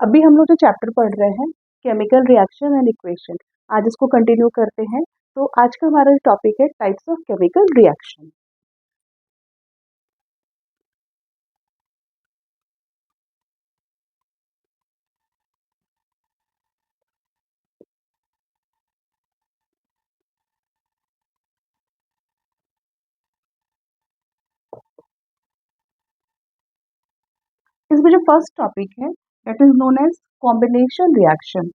अभी हम लोग जो चैप्टर पढ़ रहे हैं केमिकल रिएक्शन एंड इक्वेशन, आज इसको कंटिन्यू करते हैं। तो आज का हमारा टॉपिक है टाइप्स ऑफ केमिकल रिएक्शन। इसमें जो फर्स्ट टॉपिक है that is known as combination reaction.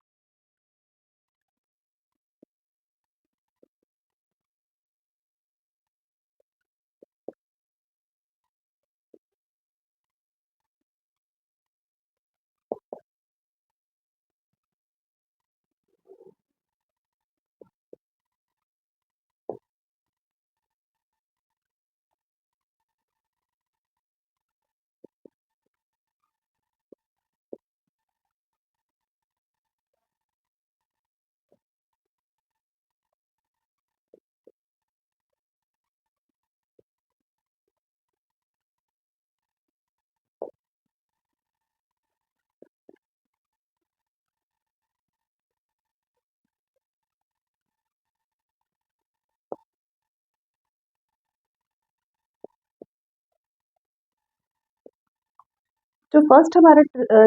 जो फर्स्ट हमारा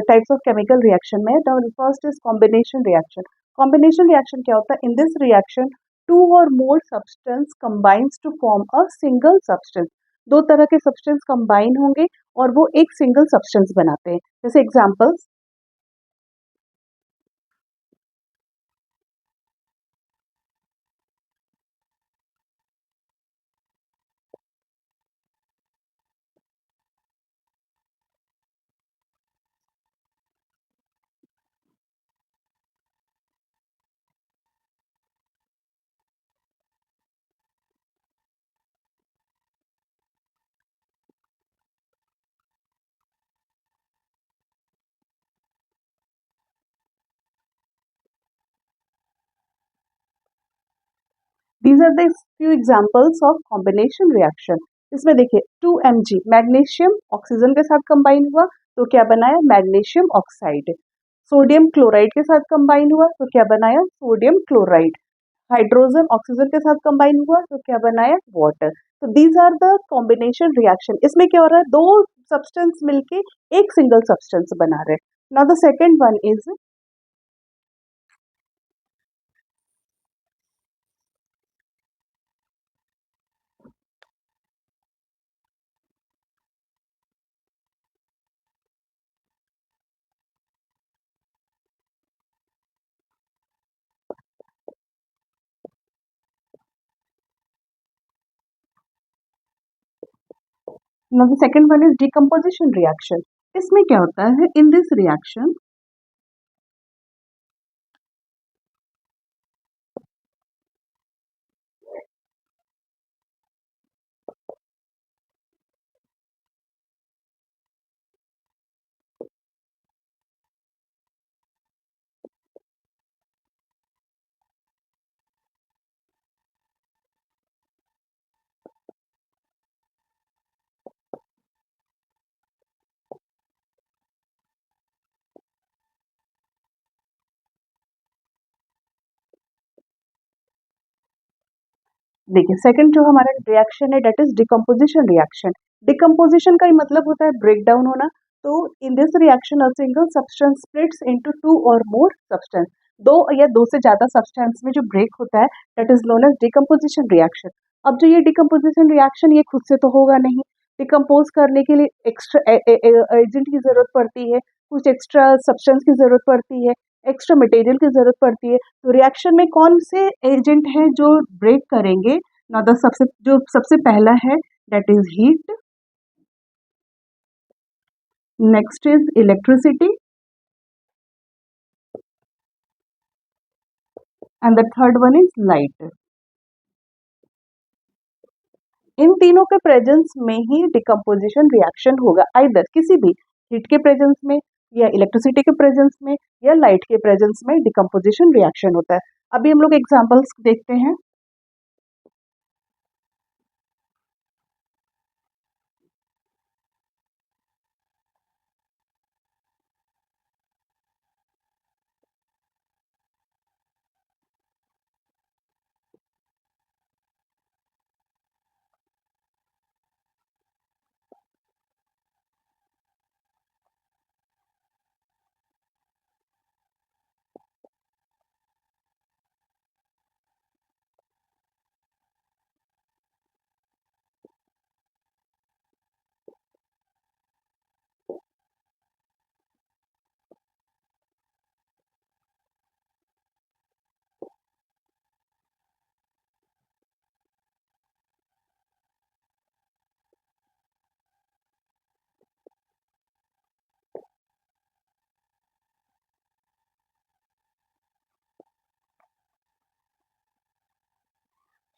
टाइप्स ऑफ केमिकल रिएक्शन में the first is combination reaction. Combination reaction क्या होता है? इन दिस रिएक्शन टू और more substance combines to form a single substance. दो तरह के सब्सटेंस कंबाइन होंगे और वो एक सिंगल सब्सटेंस बनाते हैं। जैसे examples, these are the few examples of combination reaction. इसमें देखिए 2Mg मैग्नीशियम ऑक्सीजन के साथ कंबाइन हुआ तो क्या बनाया? Magnesium oxide. सोडियम क्लोराइड के साथ कंबाइन हुआ तो क्या बनाया? Sodium chloride. हाइड्रोजन ऑक्सीजन के साथ कंबाइन हुआ तो क्या बनाया? वाटर। तो these are the combination reaction. इसमें क्या हो रहा है? दो सब्सटेंस मिलके एक सिंगल सब्सटेंस बना रहे हैं। Now the second one is, now the second one is decomposition reaction. इसमें क्या होता है? इन दिस रिएक्शन देखिए, सेकंड जो हमारा रिएक्शन है that is decomposition reaction. Decomposition का ही मतलब होता है ब्रेक डाउन होना। तो इन this reaction a single substance splits into two और मोर सब्सटेंस। दो या दो से ज्यादा सब्सटेंस में जो ब्रेक होता है that is known as decomposition reaction. अब जो ये डिकम्पोजिशन रिएक्शन ये खुद से तो होगा नहीं। डिकम्पोज करने के लिए एक्स्ट्रा एजेंट की जरूरत पड़ती है, कुछ एक्स्ट्रा सब्सटेंस की जरूरत पड़ती है, एक्स्ट्रा मटेरियल की जरूरत पड़ती है। तो रिएक्शन में कौन से एजेंट हैं जो ब्रेक करेंगे? ना द सबसे पहला है that is heat, next is electricity and the third one is light. इन तीनों के प्रेजेंस में ही डिकम्पोजिशन रिएक्शन होगा, आइदर किसी भी हीट के प्रेजेंस में या इलेक्ट्रिसिटी के प्रेजेंस में या लाइट के प्रेजेंस में डिकम्पोजिशन रिएक्शन होता है। अभी हम लोग एग्जांपल्स देखते हैं।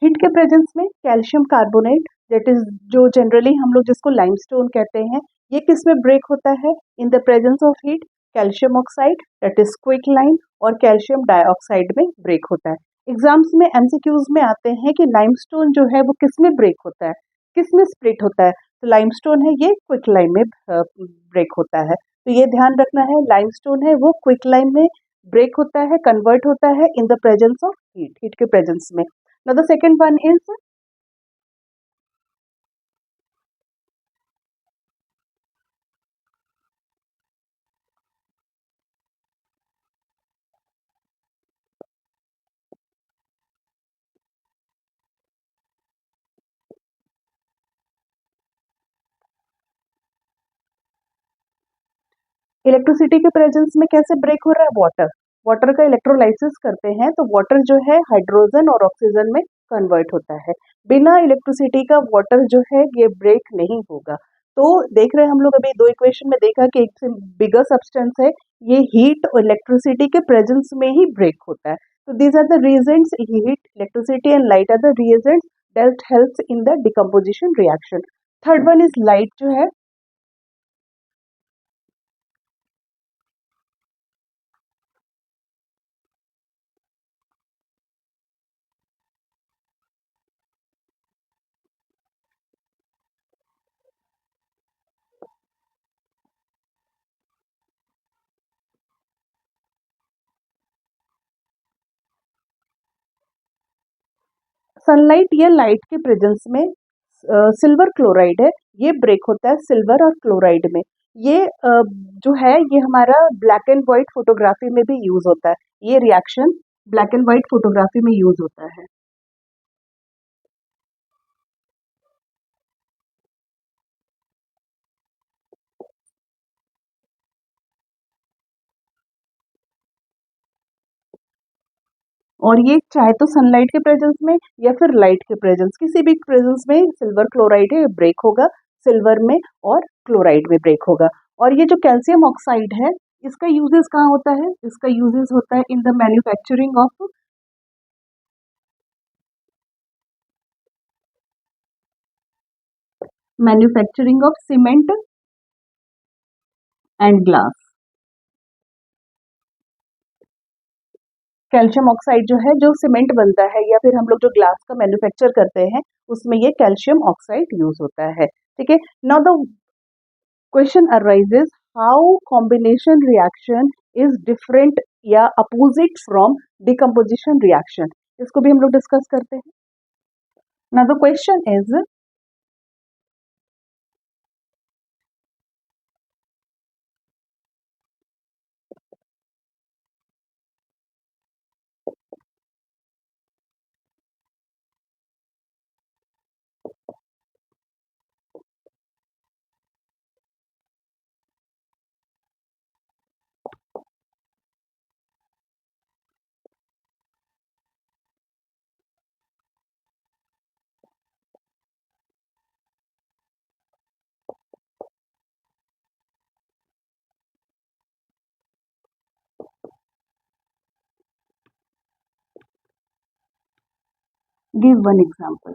हीट के प्रेजेंस में कैल्शियम कार्बोनेट दैट इज जो जनरली हम लोग जिसको लाइमस्टोन कहते हैं, ये किस में ब्रेक होता है? In the presence of heat calcium oxide that is quick lime और कैल्शियम डाइऑक्साइड में ब्रेक होता है। एग्जाम्स में एमसीक्यूज में आते हैं कि लाइमस्टोन जो है वो किस में ब्रेक होता है, किस में स्प्लिट होता है? तो लाइमस्टोन है ये क्विक लाइम में ब्रेक होता है। तो ये ध्यान रखना है, लाइमस्टोन है वो क्विक लाइम में ब्रेक होता है, कन्वर्ट होता है in the presence of heat, heat के प्रेजेंस में। Now the second one is electricity के प्रेजेंस में कैसे ब्रेक हो रहा है? वाटर, वाटर का इलेक्ट्रोलाइसिस करते हैं तो वाटर जो है हाइड्रोजन और ऑक्सीजन में कन्वर्ट होता है। बिना इलेक्ट्रिसिटी का वाटर जो है ये ब्रेक नहीं होगा। तो देख रहे हैं हम लोग अभी दो इक्वेशन में देखा कि एक से बिगर सब्सटेंस है, ये हीट और इलेक्ट्रिसिटी के प्रेजेंस में ही ब्रेक होता है। तो these are the reasons, heat, electricity and light are the reasons that helps in the decomposition reaction. Third one is light जो है, सनलाइट या लाइट के प्रेजेंस में सिल्वर क्लोराइड है, ये ब्रेक होता है सिल्वर और क्लोराइड में। ये जो है ये हमारा ब्लैक एंड व्हाइट फोटोग्राफी में भी यूज होता है, ये reaction black and white photography में यूज होता है। और ये चाहे तो सनलाइट के प्रेजेंस में या फिर लाइट के प्रेजेंस, किसी भी प्रेजेंस में सिल्वर क्लोराइड है ब्रेक होगा, सिल्वर में और क्लोराइड में ब्रेक होगा। और ये जो कैल्शियम ऑक्साइड है, इसका यूजेस कहाँ होता है? इसका यूजेस होता है in the manufacturing of cement and glass. Calcium oxide जो है जो सीमेंट बनता है या फिर हम लोग जो ग्लास का मैन्युफैक्चर करते हैं उसमें ये कैल्शियम ऑक्साइड यूज होता है। ठीक है, now the question arises how combination reaction is different या अपोजिट फ्रॉम डिकम्पोजिशन रिएक्शन, इसको भी हम लोग डिस्कस करते हैं। Now the question is, give one example.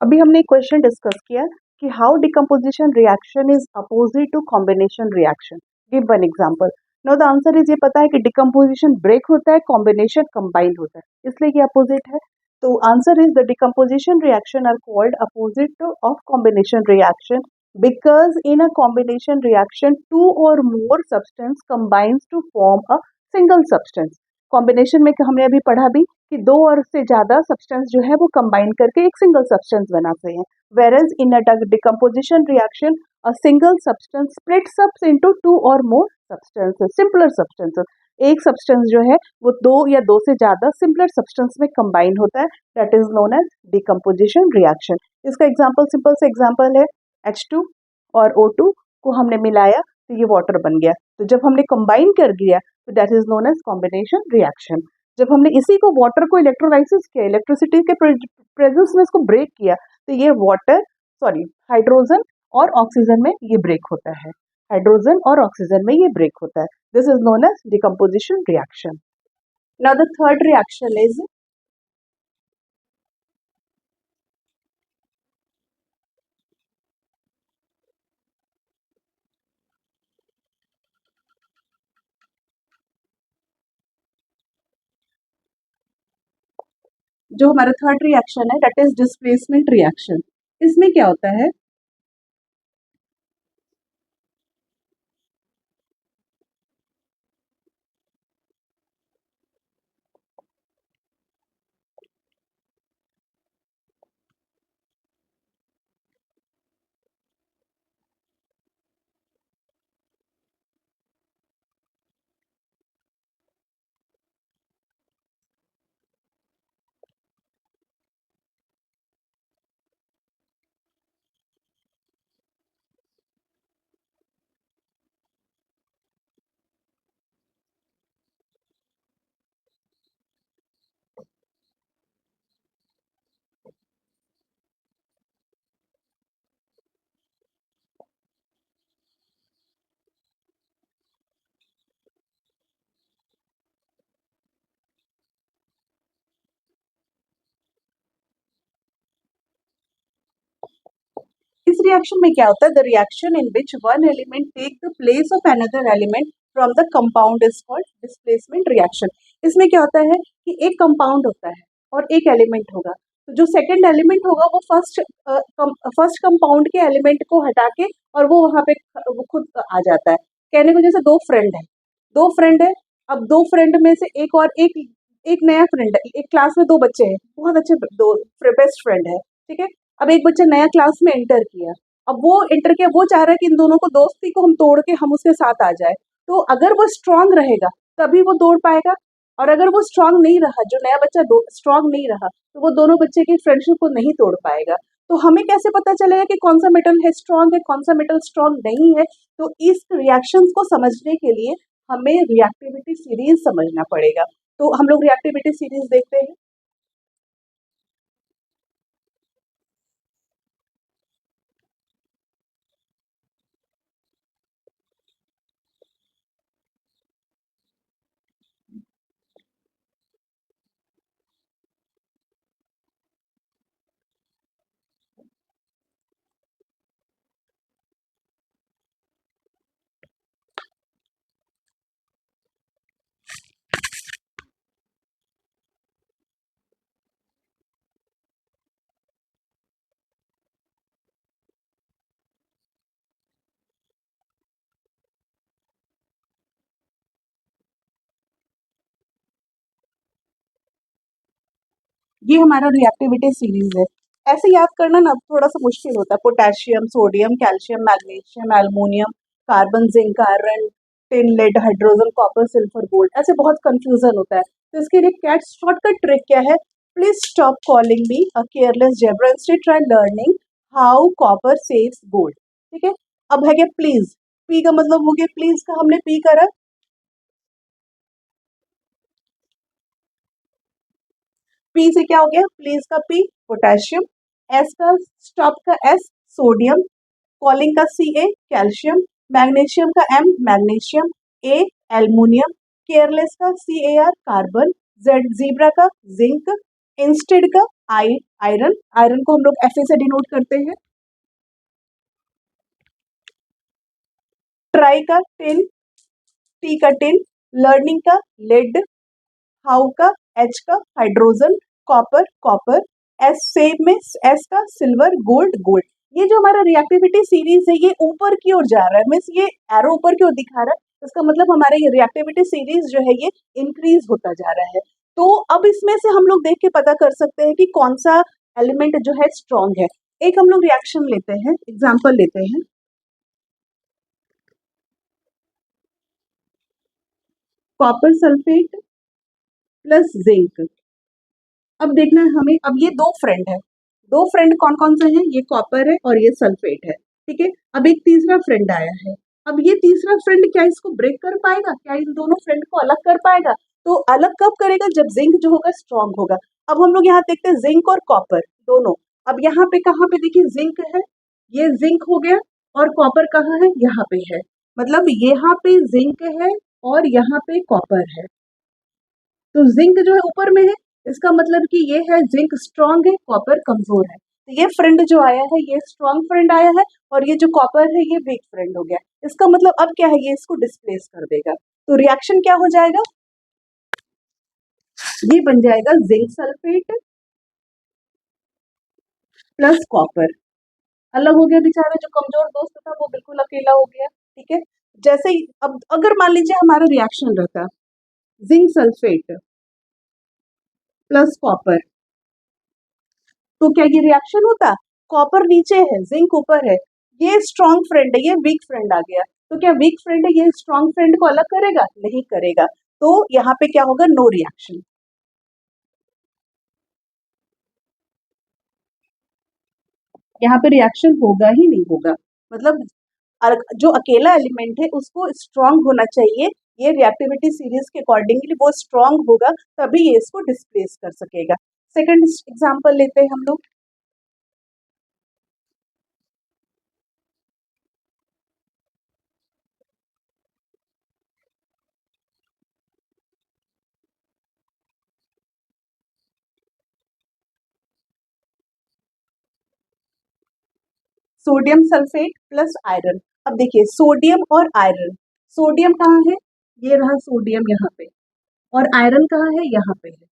अभी हमने एक क्वेश्चन डिस्कस किया कि how decomposition reaction is opposite to combination reaction, give one example. No the answer is, ये पता है कि डिकम्पोजिशन ब्रेक होता है, कॉम्बिनेशन कंबाइन होता है, इसलिए ये अपोजिट है। तो answer is the decomposition reaction are called opposite of combination reaction because in a combination reaction two or more substance combines to form a single substance। Combination में हमने अभी पढ़ा भी कि दो और से ज्यादा सब्सटेंस जो है वो कंबाइन करके एक सिंगल सब्सटेंस बनाते हैं। whereas in a decomposition reaction a single substance splits up into two or more substances, simpler substances। एक सब्सटेंस जो है वो दो या दो से ज़्यादा सिंपलर सब्सटेंस में कंबाइन होता है, that is known as decomposition reaction. इसका एग्जाम्पल, सिंपल से एग्जाम्पल है H2 और O2 को हमने मिलाया तो ये वाटर बन गया। तो जब हमने कंबाइन कर दिया तो that is known as combination reaction. जब हमने इसी को वाटर को इलेक्ट्रोलाइसिस किया, इलेक्ट्रिसिटी के प्रेजेंस में इसको ब्रेक किया, तो ये वाटर सॉरी हाइड्रोजन और ऑक्सीजन में ये ब्रेक होता है, हाइड्रोजन और ऑक्सीजन में ये ब्रेक होता है। This is known as decomposition reaction. Now the third reaction is, जो हमारा थर्ड रिएक्शन है दैट इज डिस्प्लेसमेंट रिएक्शन। इसमें क्या होता है, इस रिएक्शन में क्या होता है, the reaction in which one element take the place of another element from the compound is called displacement reaction. इसमें क्या होता है कि एक कंपाउंड होता है और एक एलिमेंट होगा, तो जो सेकंड एलिमेंट होगा वो फर्स्ट कंपाउंड के एलिमेंट को हटा के और वो वहां पे वो खुद आ जाता है। कहने को जैसे दो फ्रेंड है, अब दो फ्रेंड में से एक और एक एक नया फ्रेंड है, एक क्लास में दो बच्चे हैं, बहुत अच्छे दो बेस्ट फ्रेंड है, ठीक है। अब एक बच्चा नया क्लास में एंटर किया, अब वो एंटर किया, वो चाह रहा है कि इन दोनों को दोस्ती को हम तोड़ के हम उसके साथ आ जाए। तो अगर वो स्ट्रांग रहेगा तभी वो तोड़ पाएगा, और अगर वो स्ट्रांग नहीं रहा, जो नया बच्चा स्ट्रांग नहीं रहा, तो वो दोनों बच्चे की फ्रेंडशिप को नहीं तोड़ पाएगा। तो हमें कैसे पता चलेगा कि कौन सा मेटल है स्ट्रांग है, कौन सा मेटल स्ट्रांग नहीं है? तो इस रिएक्शंस को समझने के लिए हमें रिएक्टिविटी सीरीज समझना पड़ेगा। तो हम लोग रिएक्टिविटी सीरीज देखते हैं। ये हमारा रिएक्टिविटी सीरीज है। ऐसे याद करना ना थोड़ा सा मुश्किल होता है, potassium, sodium, calcium, magnesium, aluminium, carbon, zinc, iron, tin, lead, hydrogen, copper, silver, gold, ऐसे बहुत कंफ्यूजन होता है। तो इसके लिए कैट शॉर्टकट ट्रिक क्या है, please stop calling me a careless zebra, instead try learning how copper saves gold. ठीक है। अब है क्या प्लीज, पी का मतलब हो गया, प्लीज का हमने पी करा, पी से क्या हो गया, प्लीज का पी पोटेशियम, एस का स्टॉप का एस सोडियम, कॉलिंग का सी ए कैल्शियम, मैग्नीशियम का M magnesium, A aluminium, careless का C A R carbon, Z zebra का जिंक, इंस्टेड का आई आयरन, आयरन को हम लोग एफ से डिनोट करते हैं, ट्राई का टिन, टी का टिन, लर्निंग का लेड, हाउ का एच का hydrogen, copper copper, S same में एस का सिल्वर, गोल्ड गोल्ड। ये जो हमारा रिएक्टिविटी सीरीज है ये ऊपर की ओर जा रहा है, मीन्स ये एरो ऊपर की ओर दिखा रहा है, इसका मतलब हमारा ये रिएक्टिविटी सीरीज जो है ये इंक्रीज होता जा रहा है। तो अब इसमें से हम लोग देख के पता कर सकते हैं कि कौन सा एलिमेंट जो है स्ट्रॉन्ग है। एक हम लोग रिएक्शन लेते हैं, एग्जाम्पल लेते हैं। Copper sulphate plus zinc. अब देखना है हमें, अब ये दो फ्रेंड है, दो फ्रेंड कौन कौन से हैं, ये कॉपर है और ये सल्फेट है, ठीक है। अब एक तीसरा फ्रेंड आया है, अब ये तीसरा फ्रेंड क्या इसको ब्रेक कर पाएगा, क्या इन दोनों फ्रेंड को अलग कर पाएगा? तो अलग कब करेगा, जब जिंक जो होगा स्ट्रांग होगा। अब हम लोग यहाँ देखते हैं जिंक और कॉपर दोनों। अब यहाँ पे कहाँ पे देखिए जिंक है, ये जिंक हो गया, और कॉपर कहाँ है, यहाँ पे है, मतलब यहाँ पे जिंक है और यहाँ पे कॉपर है। तो जिंक जो है ऊपर में है, इसका मतलब कि ये है जिंक स्ट्रांग है, कॉपर कमजोर है। तो ये फ्रेंड जो आया है ये स्ट्रांग फ्रेंड आया है, और ये जो कॉपर है ये वीक फ्रेंड हो गया। इसका मतलब अब क्या है, ये इसको डिस्प्लेस कर देगा। तो रिएक्शन क्या हो जाएगा, ये बन जाएगा जिंक सल्फेट प्लस कॉपर। अलग हो गया बेचारा जो कमजोर दोस्त था, वो बिल्कुल अकेला हो गया, ठीक है। जैसे ही अब अगर मान लीजिए हमारा रिएक्शन रहता जिंक सल्फेट प्लस कॉपर, तो क्या ये रिएक्शन होता, कॉपर नीचे है जिंक ऊपर है, ये स्ट्रॉन्ग फ्रेंड है ये वीक फ्रेंड आ गया, तो क्या वीक फ्रेंड है ये स्ट्रॉन्ग फ्रेंड को अलग करेगा, नहीं करेगा। तो यहाँ पे क्या होगा, नो रिएक्शन। यहाँ पे रिएक्शन होगा ही नहीं होगा, मतलब जो अकेला एलिमेंट है उसको स्ट्रांग होना चाहिए, ये रिएक्टिविटी सीरीज के अकॉर्डिंगली वो स्ट्रांग होगा, तभी ये इसको डिस्प्लेस कर सकेगा। सेकंड एग्जांपल लेते हैं हम लोग, सोडियम सल्फेट प्लस आयरन। अब देखिए सोडियम और आयरन, सोडियम कहाँ है, ये रहा सोडियम यहाँ पे, और आयरन कहाँ है, यहाँ पे है।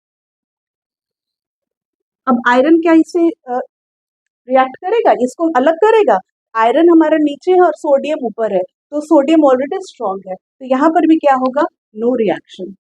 अब आयरन क्या इसे रिएक्ट करेगा, इसको अलग करेगा? आयरन हमारा नीचे है और सोडियम ऊपर है, तो सोडियम ऑलरेडी स्ट्रांग है, तो यहाँ पर भी क्या होगा, नो रिएक्शन।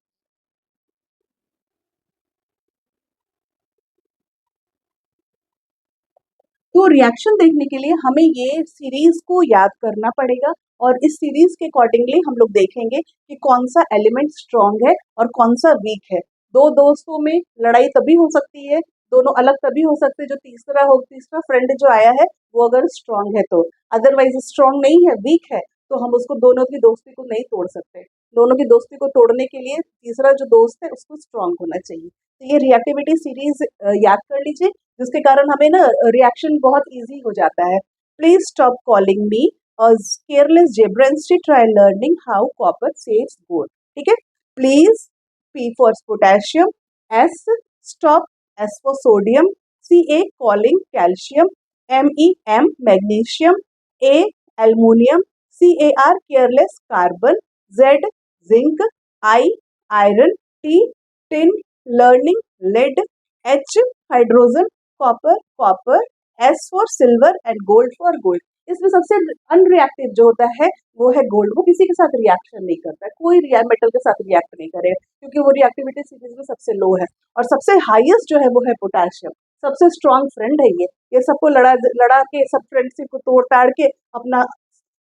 तो रिएक्शन देखने के लिए हमें ये सीरीज को याद करना पड़ेगा, और इस सीरीज के अकॉर्डिंगली हम लोग देखेंगे कि कौन सा एलिमेंट स्ट्रांग है और कौन सा वीक है। दो दोस्तों में लड़ाई तभी हो सकती है, दोनों अलग तभी हो सकते हैं, जो तीसरा फ्रेंड जो आया है वो अगर स्ट्रांग है तो। अदरवाइज स्ट्रांग नहीं है, वीक है, तो हम उसको दोनों की दोस्ती को नहीं तोड़ सकते। दोनों की दोस्ती को तोड़ने के लिए तीसरा जो दोस्त है उसको स्ट्रांग होना चाहिए। तो ये रिएक्टिविटी सीरीज याद कर लीजिए, जिसके कारण हमें ना रिएक्शन बहुत इजी हो जाता है। प्लीज स्टॉप कॉलिंग मी और careless zebra instead, try learning how copper saves gold, ठीक है। Please, P for potassium, S stop, S for sodium, C A calling calcium, M E M magnesium, A aluminium, C A R careless carbon, Z zinc, I iron, T tin, learning lead, H hydrogen, copper copper, S for silver and gold for gold. इसमें सबसे unreactive जो होता है वो है gold, वो किसी के साथ रिएक्शन नहीं करता है, कोई मेटल के साथ रिएक्ट नहीं करेगा, क्योंकि वो रिएक्टिविटी सीरीज में सबसे लो है। और सबसे हाईएस्ट जो है वो है पोटेशियम, सबसे स्ट्रॉन्ग फ्रेंड है ये सबको लड़ा लड़ा के, सब फ्रेंडशिप को तोड़ ताड़ के अपना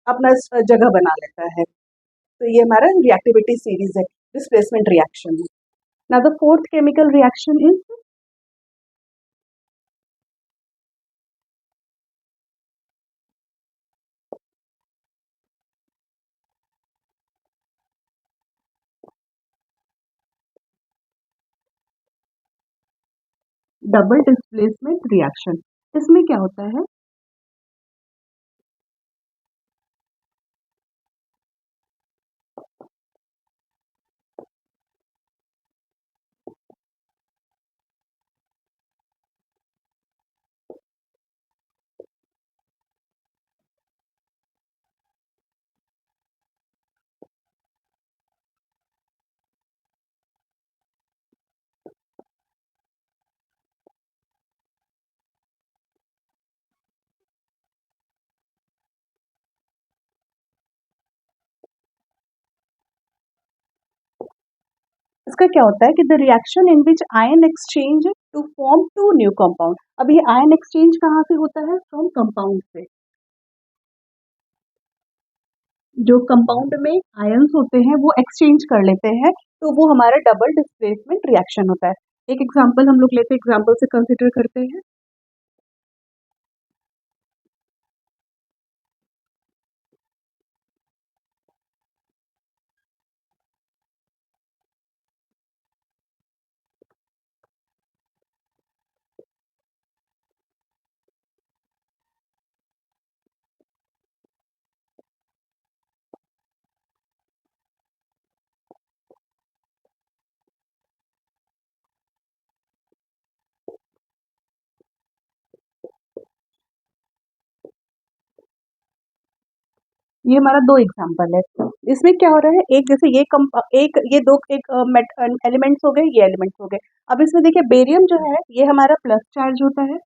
अपना जगह बना लेता है। तो ये हमारा रिएक्टिविटी सीरीज है, displacement reaction. Now the fourth chemical reaction is double displacement reaction. इसमें क्या होता है, इसका क्या होता है कि the reaction in which ion exchange to form two new compound. अब ये आयन एक्सचेंज कहाँ से होता है, फ्रॉम कंपाउंड से। जो कंपाउंड में आयंस होते हैं वो एक्सचेंज कर लेते हैं तो वो हमारा डबल डिस्प्लेसमेंट रिएक्शन होता है। एक एग्जांपल हम लोग लेते हैं, एग्जांपल से कंसिडर करते हैं। ये हमारा दो एग्जांपल है। इसमें क्या हो रहा है, एक जैसे एक ये दो एक एलिमेंट्स हो गए, ये एलिमेंट्स हो गए। अब इसमें देखिए बेरियम जो है ये हमारा प्लस चार्ज होता है,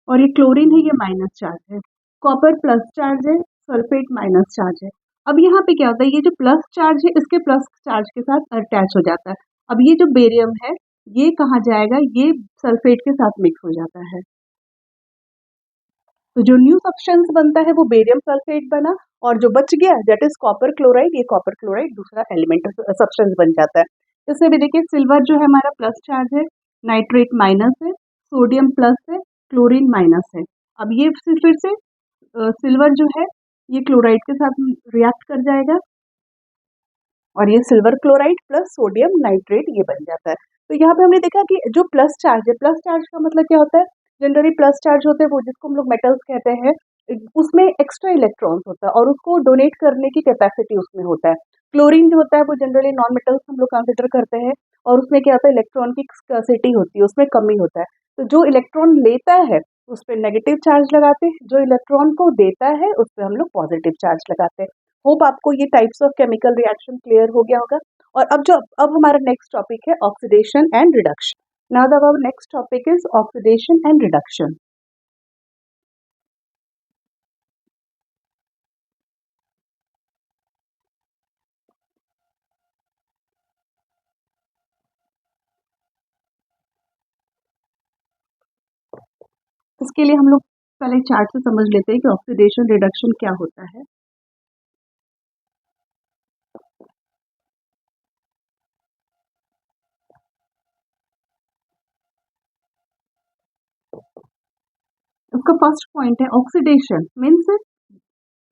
और ये क्लोरीन है, ये माइनस चार्ज है। कॉपर प्लस चार्ज है, सल्फेट माइनस चार्ज है। अब यहाँ पे क्या होता है, ये जो प्लस चार्ज है इसके प्लस चार्ज के साथ अटैच हो जाता है। अब ये जो बेरियम है ये कहाँ जाएगा, ये सल्फेट के साथ मिक्स हो जाता है। तो जो न्यू सब्सटेंस बनता है वो बेरियम सल्फेट बना, और जो बच गया दैट इज कॉपर क्लोराइड, ये कॉपर क्लोराइड दूसरा एलिमेंट सब्सटेंस बन जाता है। इसमें भी देखिए सिल्वर जो है हमारा प्लस चार्ज है, नाइट्रेट माइनस है, सोडियम प्लस है, क्लोरीन माइनस है। अब ये फिर से सिल्वर जो है ये क्लोराइड के साथ रिएक्ट कर जाएगा, और ये silver chloride plus sodium nitrate ये बन जाता है। तो यहाँ पे हमने देखा कि जो प्लस चार्ज है, प्लस चार्ज का मतलब क्या होता है, जनरली प्लस चार्ज होते हैं वो जिसको हम लोग मेटल्स कहते हैं, उसमें एक्स्ट्रा इलेक्ट्रॉन्स होता है और उसको डोनेट करने की कैपेसिटी उसमें होता है। क्लोरीन जो होता है वो जनरली नॉन मेटल्स हम लोग कंसिडर करते हैं, और उसमें क्या होता है, इलेक्ट्रॉन की स्कैर्सिटी होती है, उसमें कमी होता है। तो जो इलेक्ट्रॉन लेता है उस पर नेगेटिव चार्ज लगाते हैं, जो इलेक्ट्रॉन को देता है उस पर हम लोग पॉजिटिव चार्ज लगाते हैं। होप आपको ये types of chemical reaction clear हो गया होगा। और अब हमारा नेक्स्ट टॉपिक है oxidation and reduction. Now the our next topic is oxidation and reduction. इसके लिए हम लोग पहले चार्ट से समझ लेते हैं कि ऑक्सीडेशन रिडक्शन क्या होता है। उसका फर्स्ट पॉइंट है ऑक्सीडेशन मीन्स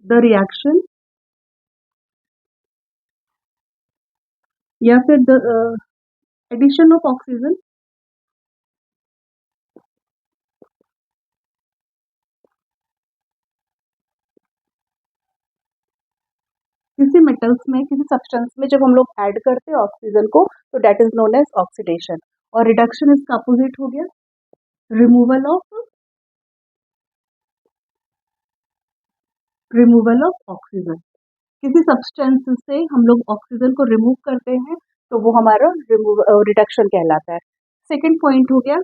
द रिएक्शन या फिर द एडिशन ऑफ ऑक्सीजन किसी मेटल्स में, किसी सब्सटेंस में जब हम लोग ऐड करते हैं ऑक्सीजन को तो that is known as oxidation. और रिडक्शन इसका अपोजिट हो गया, रिमूवल ऑफ ऑक्सीजन। किसी सब्सटेंस से हम लोग ऑक्सीजन को रिमूव करते हैं तो वो हमारा रिडक्शन कहलाता है। सेकेंड पॉइंट हो गया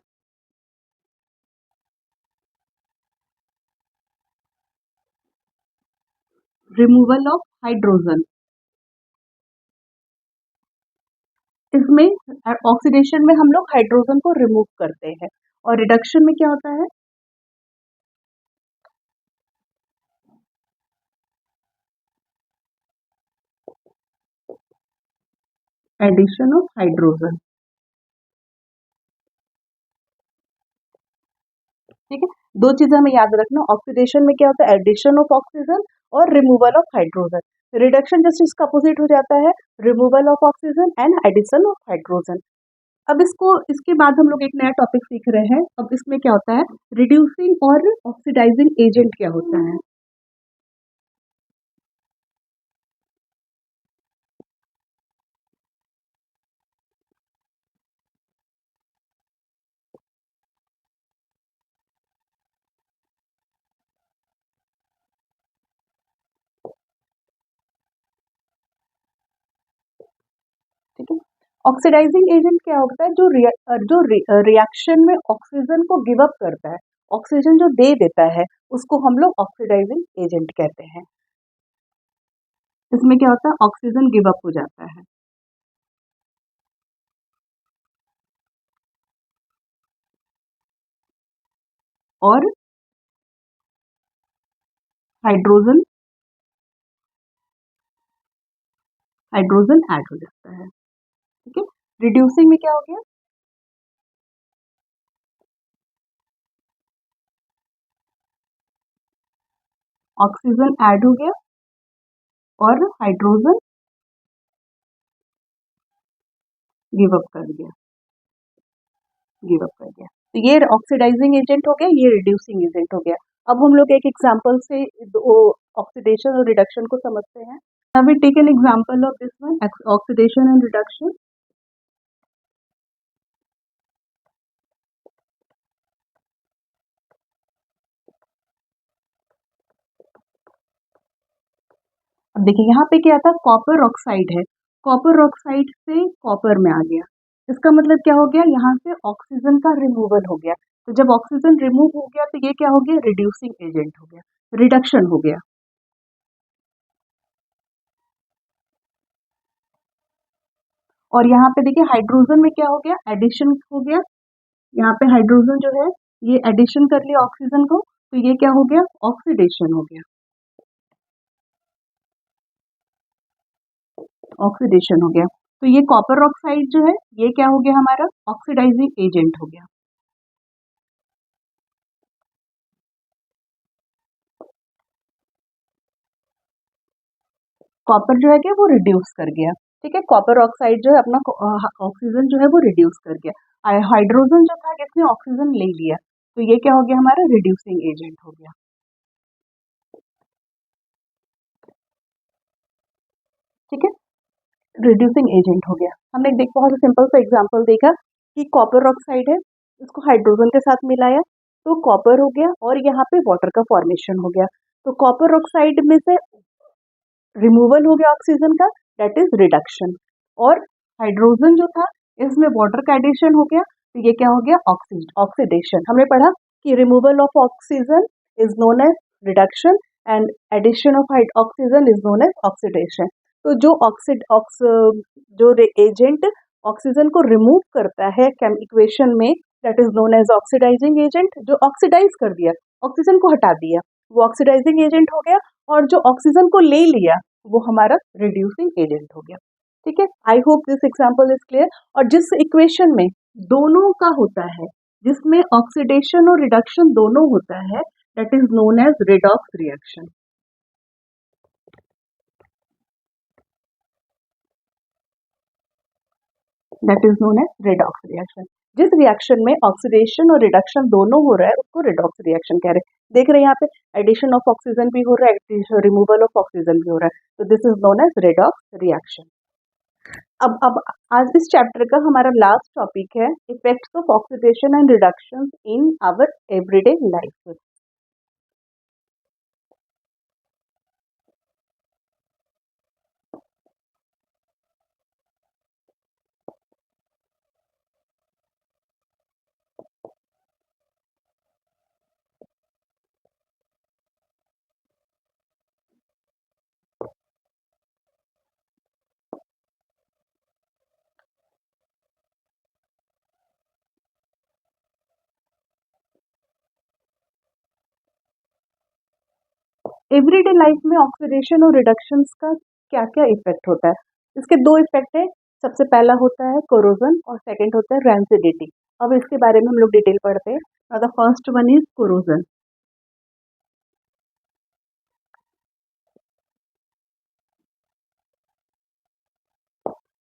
रिमूवल ऑफ हाइड्रोजन। इसमें ऑक्सीडेशन में हम लोग हाइड्रोजन को रिमूव करते हैं, और रिडक्शन में क्या होता है, एडिशन ऑफ हाइड्रोजन। ठीक है, दो चीजें हमें याद रखना, ऑक्सीडेशन में क्या होता है, एडिशन ऑफ ऑक्सीजन और removal of hydrogen. Reduction just इसका अपोजिट हो जाता है, removal of oxygen and addition of hydrogen. अब इसके बाद हम लोग एक नया टॉपिक सीख रहे हैं। अब इसमें क्या होता है, रिड्यूसिंग और ऑक्सीडाइजिंग एजेंट क्या होता है। ठीक है, ऑक्सीडाइजिंग एजेंट क्या होता है, जो रिएक्शन में ऑक्सीजन को गिव अप करता है, ऑक्सीजन जो दे देता है उसको हम लोग ऑक्सीडाइजिंग एजेंट कहते हैं। इसमें क्या होता है, ऑक्सीजन गिव अप हो जाता है, और हाइड्रोजन हाइड्रोजन ऐड हो जाता है। ठीक है। रिड्यूसिंग में क्या हो गया, ऑक्सीजन ऐड हो गया और हाइड्रोजन गिव अप कर गया, गिव अप कर गया। तो ये ऑक्सीडाइजिंग एजेंट हो गया, ये रिड्यूसिंग एजेंट हो गया। अब हम लोग एक एग्जांपल से ऑक्सीडेशन और रिडक्शन को समझते हैं। Now we take an example of this one, oxidation and reduction. अब देखिए यहाँ पे क्या था, कॉपर ऑक्साइड है, कॉपर ऑक्साइड से कॉपर में आ गया, इसका मतलब क्या हो गया, यहाँ से ऑक्सीजन का रिमूवल हो गया। तो जब ऑक्सीजन रिमूव हो गया तो ये क्या हो गया, रिड्यूसिंग एजेंट हो गया, रिडक्शन हो गया। और यहाँ पे देखिए हाइड्रोजन में क्या हो गया, एडिशन हो गया, यहाँ पे हाइड्रोजन जो है ये एडिशन कर लिया ऑक्सीजन को, तो ये क्या हो गया, ऑक्सीडेशन हो गया, ऑक्सीडेशन हो गया। तो ये कॉपर ऑक्साइड जो है ये क्या हो गया, हमारा ऑक्सीडाइजिंग एजेंट हो गया। कॉपर जो है क्या वो रिड्यूस कर गया, ठीक है, कॉपर ऑक्साइड जो है अपना ऑक्सीजन जो है वो रिड्यूस कर गया। हाइड्रोजन जो था किसने ऑक्सीजन ले लिया, तो ये क्या हो गया, हमारा रिड्यूसिंग एजेंट हो गया, ठीक है, रिड्यूसिंग एजेंट हो गया। हमने एक देख बहुत सिंपल सा एग्जांपल देखा कि कॉपर ऑक्साइड है, इसको हाइड्रोजन के साथ मिलाया तो कॉपर हो गया और यहाँ पे वाटर का फॉर्मेशन हो गया। तो कॉपर ऑक्साइड में से रिमूवल हो गया ऑक्सीजन का, दैट इज रिडक्शन। और हाइड्रोजन जो था इसमें वाटर का एडिशन हो गया, तो ये क्या हो गया, ऑक्सीडेशन। हमने पढ़ा कि removal of oxygen is known as reduction and addition of oxygen is known as oxidation. तो जो जो एजेंट ऑक्सीजन को रिमूव करता है केम इक्वेशन में, that is known as oxidising agent. जो ऑक्सीडाइज कर दिया, ऑक्सीजन को हटा दिया, वो ऑक्सीडाइजिंग एजेंट हो गया। और जो ऑक्सीजन को ले लिया वो हमारा रिड्यूसिंग एजेंट हो गया, ठीक है। I hope this example is clear. और जिस इक्वेशन में दोनों का होता है, जिसमें ऑक्सीडेशन और रिडक्शन दोनों होता है, that is known as redox reaction, that is known as redox reaction. जिस रिएक्शन में ऑक्सीडेशन और रिडक्शन दोनों हो रहा है उसको रेडॉक्स रिएक्शन कह रहे हैं। देख रहे हैं यहाँ पे एडिशन ऑफ ऑक्सीजन भी हो रहा है, रिमूवल ऑफ ऑक्सीजन भी हो रहा है, तो this is known as redox reaction. अब आज इस चैप्टर का हमारा लास्ट टॉपिक है effects of oxidation and reduction in our everyday life. Everyday life में ऑक्सीडेशन और रिडक्शन का क्या क्या इफेक्ट होता है, इसके दो इफेक्ट है। सबसे पहला होता है कोरोजन और सेकंड होता है रैंसिडिटी। अब इसके बारे में हम लोग डिटेल पढ़ते हैं। The first one is corrosion.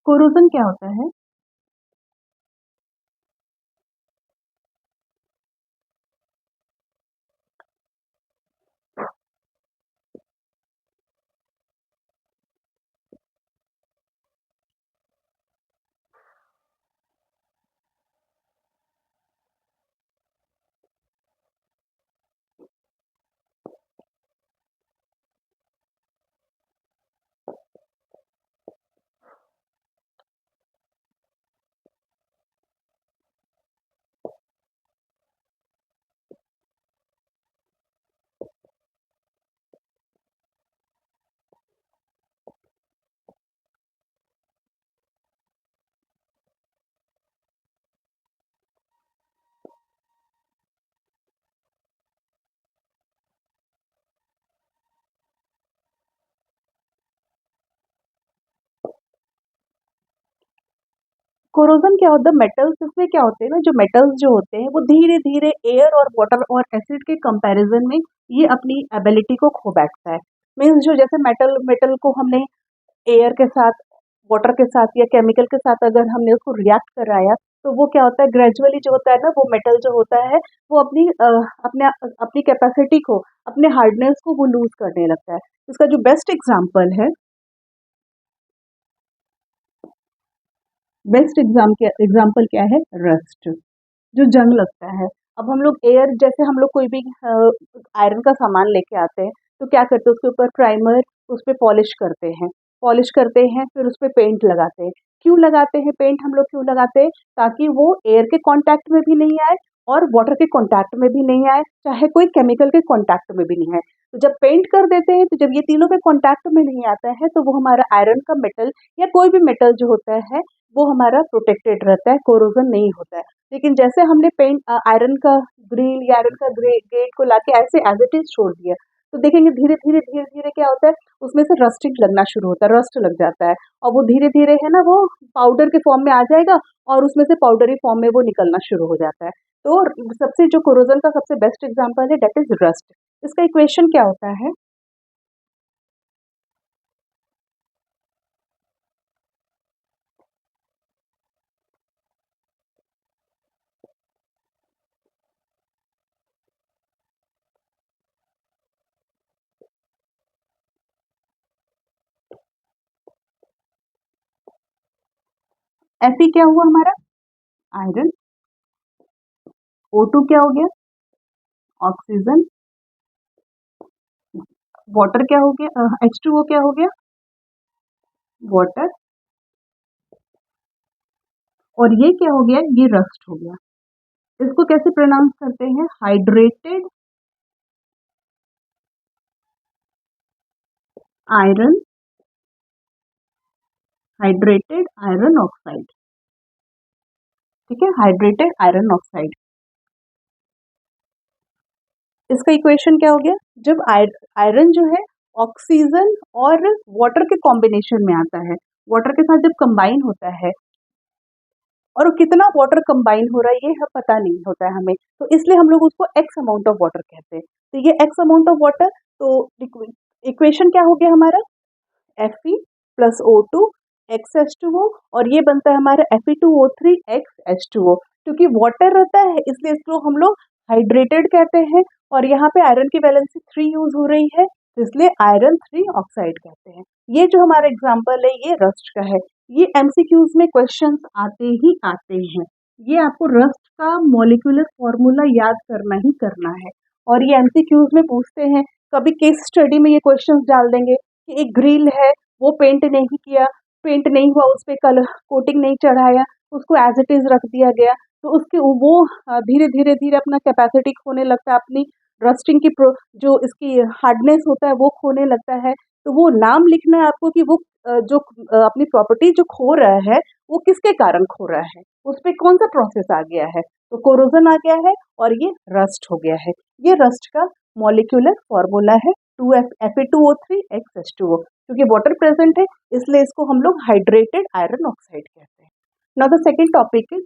Corrosion क्या होता है, कोरोजन क्या होता है, मेटल्स इसमें क्या होते हैं ना, जो मेटल्स जो होते हैं वो धीरे धीरे एयर और वाटर और एसिड के कंपैरिजन में ये अपनी एबिलिटी को खो बैठता है। मीन्स जो जैसे मेटल मेटल को हमने एयर के साथ, वाटर के साथ या केमिकल के साथ अगर हमने उसको रिएक्ट कराया, तो वो क्या होता है, ग्रेजुअली जो होता है ना, वो मेटल जो होता है वो अपने अपनी कैपेसिटी को, अपने हार्डनेस को वो लूज करने लगता है। इसका जो बेस्ट एग्जाम्पल क्या है, रस्ट, जो जंग लगता है। अब हम लोग एयर, जैसे हम लोग कोई भी आयरन का सामान लेके आते हैं, तो क्या करते हैं, उसके ऊपर प्राइमर, उस पे पॉलिश करते हैं, फिर उस पे पेंट लगाते हैं। क्यों लगाते हैं पेंट हम लोग, क्यों लगाते हैं, ताकि वो एयर के कांटेक्ट में भी नहीं आए और वाटर के कांटेक्ट में भी नहीं आए, चाहे कोई केमिकल के कांटेक्ट में भी नहीं आए। तो जब पेंट कर देते हैं, तो जब ये तीनों के कांटेक्ट में नहीं आता है, तो वो हमारा आयरन का मेटल या कोई भी मेटल जो होता है वो हमारा प्रोटेक्टेड रहता है, कोरोजन नहीं होता है। लेकिन जैसे हमने आयरन का ग्रिल या आयरन का गेट को लाके ऐसे एज इट इज छोड़ दिया, तो देखेंगे धीरे धीरे क्या होता है, उसमें से रस्टिंग लगना शुरू होता है, रस्ट लग जाता है। और वो धीरे धीरे है ना, वो पाउडर के फॉर्म में आ जाएगा और उसमें से पाउडरी फॉर्म में वो निकलना शुरू हो जाता है। तो सबसे जो कोरोजन का सबसे बेस्ट एग्जाम्पल है, डेट इज रस्ट। इसका इक्वेशन क्या होता है, Fe क्या हुआ हमारा, आयरन, O2 क्या हो गया, ऑक्सीजन, वाटर क्या हो गया, H2O क्या हो गया, वाटर, और ये क्या हो गया, ये रस्ट हो गया। इसको कैसे प्रोनाउंस करते हैं, आयरन हाइड्रेटेड आयरन ऑक्साइड। ठीक है, हाइड्रेटेड आयरन ऑक्साइड। इसका इक्वेशन क्या हो गया, जब आयरन जो है ऑक्सीजन और वाटर के कॉम्बिनेशन में आता है, वाटर के साथ जब कंबाइन होता है, और वो कितना वाटर कंबाइन हो रहा है ये पता नहीं होता है हमें, तो इसलिए हम लोग उसको एक्स अमाउंट ऑफ वाटर कहते हैं। तो ये एक्स अमाउंट ऑफ वाटर, तो इक्वेशन क्या हो गया हमारा, Fe plus O2 x H2O, और ये बनता है हमारा Fe2O3 एक्स H2O। क्योंकि वाटर रहता है इसलिए इसको हम लोग हाइड्रेटेड कहते हैं, और यहाँ पे आयरन की वैलेंसी 3 यूज हो रही है, तो इसलिए आयरन 3 ऑक्साइड कहते हैं। ये जो हमारा एग्जाम्पल है ये रस्ट का है। ये एमसीक्यूज में क्वेश्चंस आते ही आते हैं। ये आपको रस्ट का मॉलिक्यूलर फॉर्मूला याद करना ही करना है, और ये एमसीक्यूज में पूछते हैं। कभी केस स्टडी में ये क्वेश्चंस डाल देंगे कि एक ग्रिल है, वो पेंट नहीं किया, पेंट नहीं हुआ, उस पे कलर कोटिंग नहीं चढ़ाया, उसको एज इट इज रख दिया गया, तो उसके वो धीरे धीरे धीरे अपना कैपेसिटी खोने लगता है, अपनी रस्टिंग की जो इसकी हार्डनेस होता है वो खोने लगता है। तो वो नाम लिखना है आपको कि वो जो अपनी प्रॉपर्टी जो खो रहा है वो किसके कारण खो रहा है, उस पे कौन सा प्रोसेस आ गया है, तो कोरोजन आ गया है और ये रस्ट हो गया है। ये रस्ट का मॉलिक्यूलर फॉर्मूला है 2Fe2O3 एक्स H2O। क्योंकि वाटर प्रेजेंट है इसलिए इसको हम लोग हाइड्रेटेड आयरन ऑक्साइड कहते हैं। Now the second topic is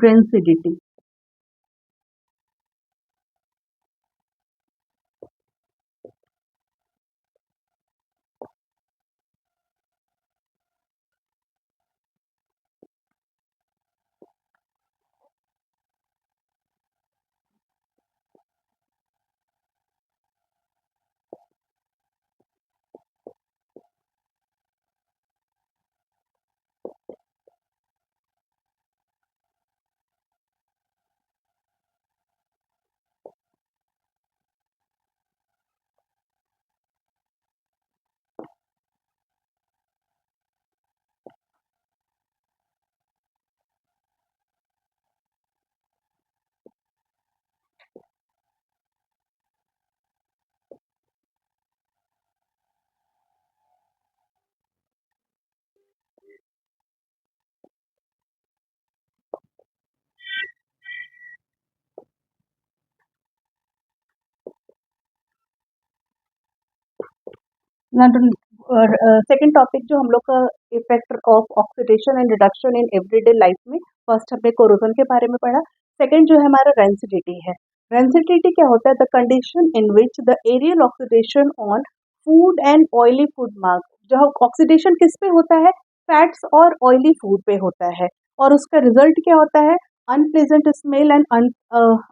density. Second topic जो हम लोग का effect of oxidation and reduction in everyday life में, फर्स्ट हमने कोरोजन के बारे में पढ़ा। सेकेंड जो है हमारा रेंसिडिटी है। रेंसिडिटी क्या होता है? The condition in which the aerial oxidation on food and oily food mark. जो ऑक्सीडेशन किस पे होता है? फैट्स और ऑयली फूड पे होता है, और उसका रिजल्ट क्या होता है? Unpleasant smell and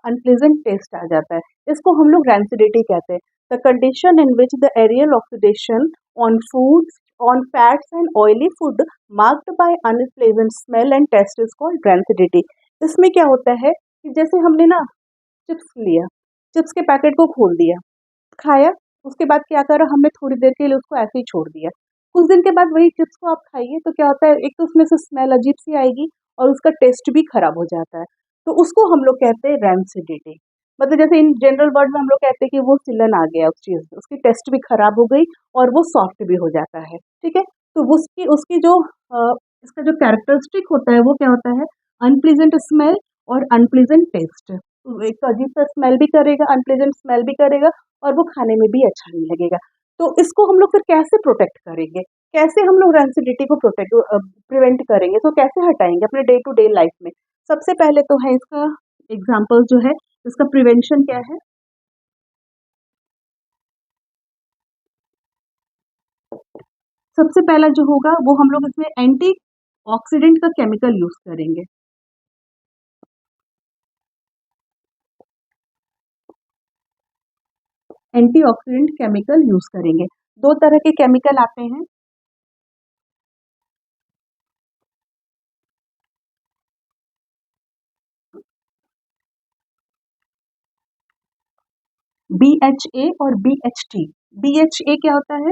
unpleasant taste आ जाता है। इसको हम लोग रेंसिडिटी कहते हैं। The condition in which the aerial oxidation on foods, on fats and oily food marked by unpleasant smell and taste is called rancidity। इसमें क्या होता है कि जैसे हमने ना चिप्स लिया, चिप्स के पैकेट को खोल दिया, खाया, उसके बाद क्या करा हमने? थोड़ी देर के लिए उसको ऐसे ही छोड़ दिया। कुछ दिन के बाद वही चिप्स को आप खाइए तो क्या होता है, एक तो उसमें से स्मेल अजीब सी आएगी और उसका टेस्ट भी खराब हो जाता है। तो उसको हम लोग कहते हैं रैंसिडिटी। मतलब जैसे इन जनरल वर्ड में हम लोग कहते हैं कि वो सिलन आ गया उस चीज़, उसकी टेस्ट भी खराब हो गई और वो सॉफ्ट भी हो जाता है। ठीक है, तो उसकी उसकी जो इसका जो कैरेक्टरिस्टिक होता है वो क्या होता है? अनप्लीजेंट स्मेल और अनप्लीजेंट टेस्ट। एक तो अजीब सा स्मेल भी करेगा, अनप्लीजेंट स्मेल भी करेगा, और वो खाने में भी अच्छा नहीं लगेगा। तो इसको हम लोग फिर कैसे प्रोटेक्ट करेंगे? कैसे हम लोग रेंसिडिटी को प्रिवेंट करेंगे? तो कैसे हटाएंगे अपने डे टू डे लाइफ में? सबसे पहले तो है इसका एग्जाम्पल जो है, इसका प्रिवेंशन क्या है? सबसे पहला जो होगा वो हम लोग इसमें एंटी ऑक्सीडेंट का केमिकल यूज करेंगे। एंटीऑक्सीडेंट केमिकल यूज करेंगे। दो तरह के केमिकल आते हैं। BHA और BHT। BHA क्या होता है?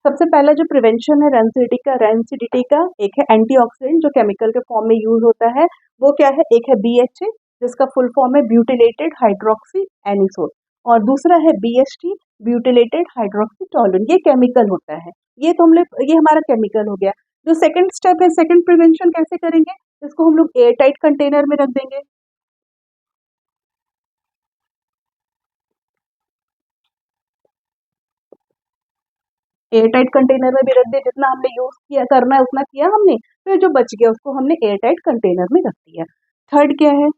सबसे पहला जो प्रिवेंशन है रेंसिडिटी का एक है एंटीऑक्सीडेंट जो केमिकल के फॉर्म में यूज होता है। वो क्या है? एक है BHA जिसका फुल फॉर्म है ब्यूटिलेटेड हाइड्रोक्सी एनिसोल, और दूसरा है BHT ब्यूटिलेटेड हाइड्रोक्सी टोलून। ये केमिकल होता है। ये हमारा केमिकल हो गया। जो सेकंड स्टेप है, सेकंड प्रिवेंशन कैसे करेंगे? इसको हम लोग एयर टाइट कंटेनर में रख देंगे। एयर टाइट कंटेनर में भी रख दिया, जितना हमने यूज किया करना है उतना किया हमने, फिर जो बच गया उसको हमने एयर टाइट कंटेनर में रख दिया। थर्ड क्या है?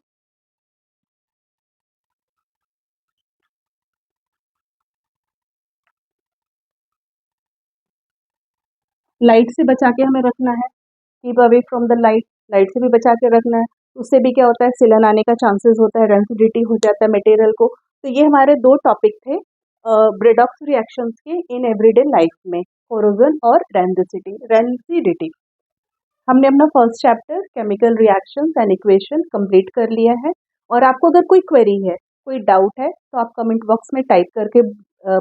लाइट से बचा के हमें रखना है। Keep away from the light. Light से भी बचा के रखना है। उससे भी क्या होता है? सिलन आने का चांसेस होता है, रेंसिडिटी हो जाता है मटेरियल को। तो ये हमारे दो टॉपिक थे ब्रेडॉक्स रिएक्शंस के इन एवरीडे लाइफ में, कोरोजन और रेंसिडिटी। हमने अपना first chapter chemical reactions and equation complete कर लिया है। और आपको अगर कोई क्वेरी है, कोई डाउट है, तो आप कमेंट बॉक्स में टाइप करके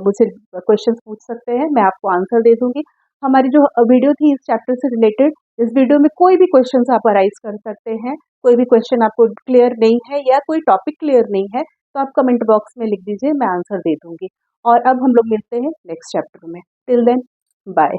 मुझसे क्वेश्चंस पूछ सकते हैं, मैं आपको आंसर दे दूंगी। हमारी जो वीडियो थी इस चैप्टर से रिलेटेड, इस वीडियो में कोई भी क्वेश्चंस आप अराइज कर सकते हैं। कोई भी क्वेश्चन आपको क्लियर नहीं है या कोई टॉपिक क्लियर नहीं है, तो आप कमेंट बॉक्स में लिख दीजिए, मैं आंसर दे दूंगी। और अब हम लोग मिलते हैं नेक्स्ट चैप्टर में। Till then, bye.